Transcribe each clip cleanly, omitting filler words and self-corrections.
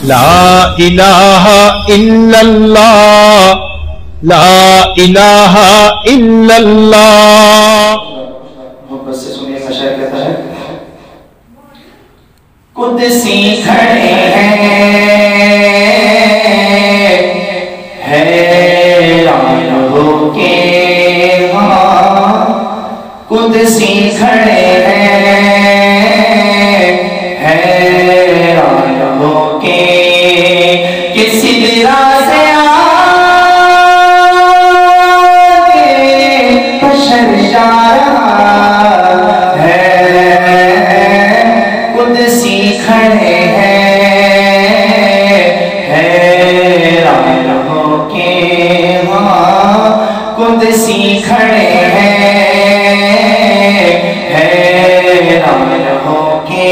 لا الہ الا اللہ لا الہ الا اللہ. محبت سے سنیے گا. شاعر کہتا ہے قدسی کھڑے ہیں حیران ہو کے وہاں. قدسی کھڑے ہیں حیران ہو کے کسی درا سے آگے بشر جا رہا ہے. قدسی کھڑے ہیں حیران ہو کے وہاں. قدسی کھڑے ہیں حیران ہو کے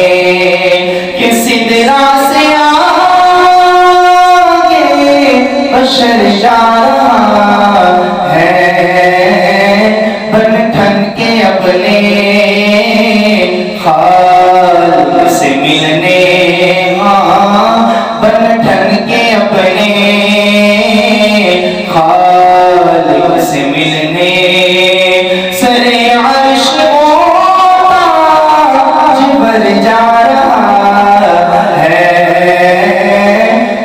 کسی درا سے آگے بشر جا رہا ہے. بن ٹھن کے اپنے خالق سے ملنے بن ٹھن کے اپنے خالق سے ملنے سر عرش تاج پر جا رہا ہے.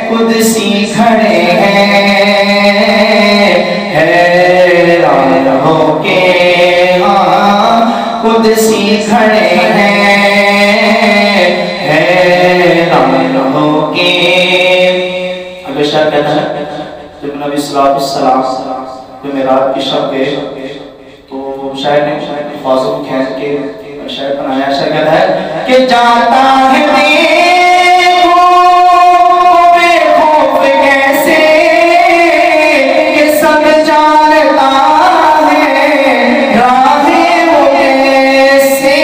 قدسی کھڑے ہیں حیران ہو کے قدسی کھڑے ہیں حیران ہو کے. اگر شاعر کہتا ہے جب نبی صلی اللہ علیہ وسلم جو معراج کی شب گئے تو شاعر نے الفاظوں کو کھینچ کے شاعر بنایا. شاعر کہتا ہے کہ جاتا ہے دیکھو بے خوف کیسے کہ سب جانتا ہے راہیں وہ کیسے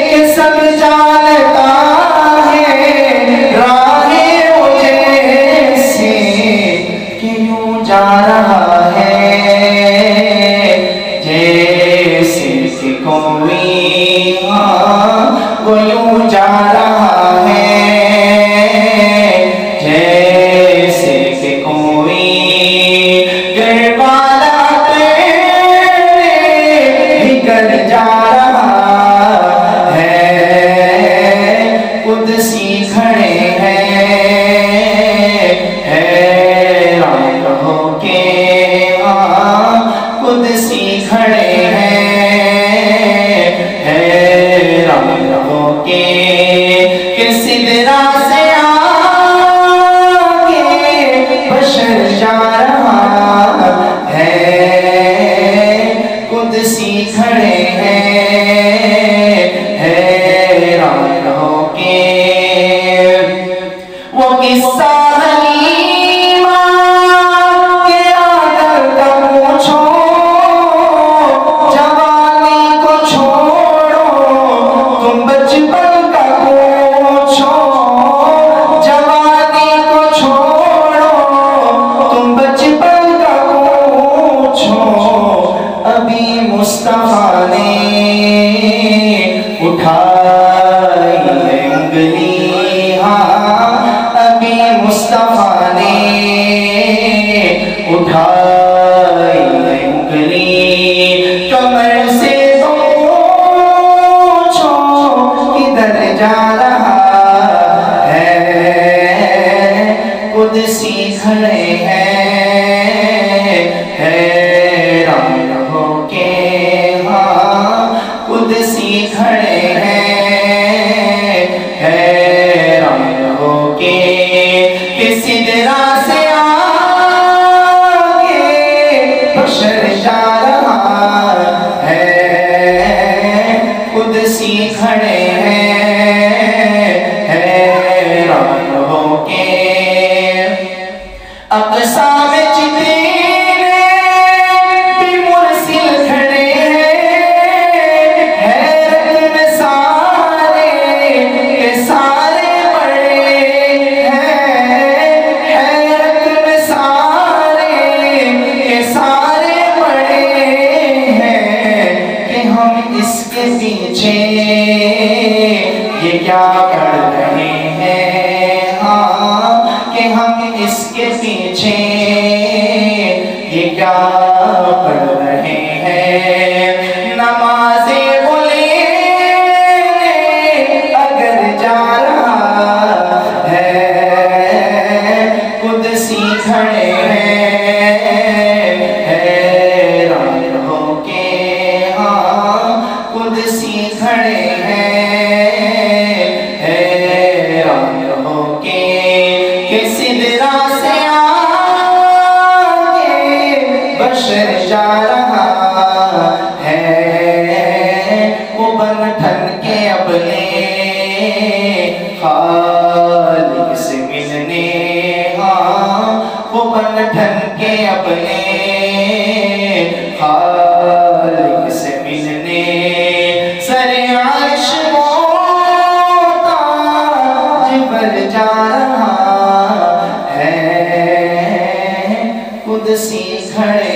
کہ سب جانتا ہے راہیں وہ کیسے کہ یوں جا رہا ہے جیسے کہ کوئی وہ یوں جا رہا ہے جیسے کہ کوئی گروالا نکل جا رہا ہے. قدسی کھڑے ہیں حیران ہو کے قدسی کھڑے ہیں حیران ہو کے کسی درا سے آگے بشر جا رہا ہے. قدسی کھڑے ہیں حیران ہو کے. وہ قصہ حلیمہ کے آدر کا پوچھو جوانی کو چھوڑو تم بچپن کا پوچھو جوانی کو چھوڑو تم بچپن کا پوچھو. ابھی مصطفیٰ نے اٹھائی ہے انگلی ابھی مصطفیٰ نے اٹھائی ہے انگلی. کمر سے تو پوچھو کدھر جا رہا ہے. قدسی کھڑے ہیں حیران ہو کے قدسی کھڑے ہیں حیران ہو کے کسی درا سے آگے بشر جا رہا ہے. قدسی کھڑے ہیں حیران ہو کے. اقصی میں جبریل بھی مرسل کھڑے ہیں حیرت میں سارے کے سارے بڑے ہیں حیرت میں سارے کے سارے بڑے ہیں کہ ہم اس کے پیچھے یہ کیا کر رہے ہیں. کہ ہم اس کے پیچھے یہ کیا پڑھ رہے ہیں. نمازیں بولے اگر جا رہا ہے قدسی کھڑے ہیں حیران ہو کے. ہاں قدسی کھڑے ہیں حیران ہو کے کہ سدرا سے آگے بشر جا رہا ہے. وہ بن ٹھن کے اپنے خالق سے ملنے. ہاں وہ بن ٹھن کے اپنے خالق سے ملنے. سر عرش تاج پر جا رہا ہے قدسی کھڑے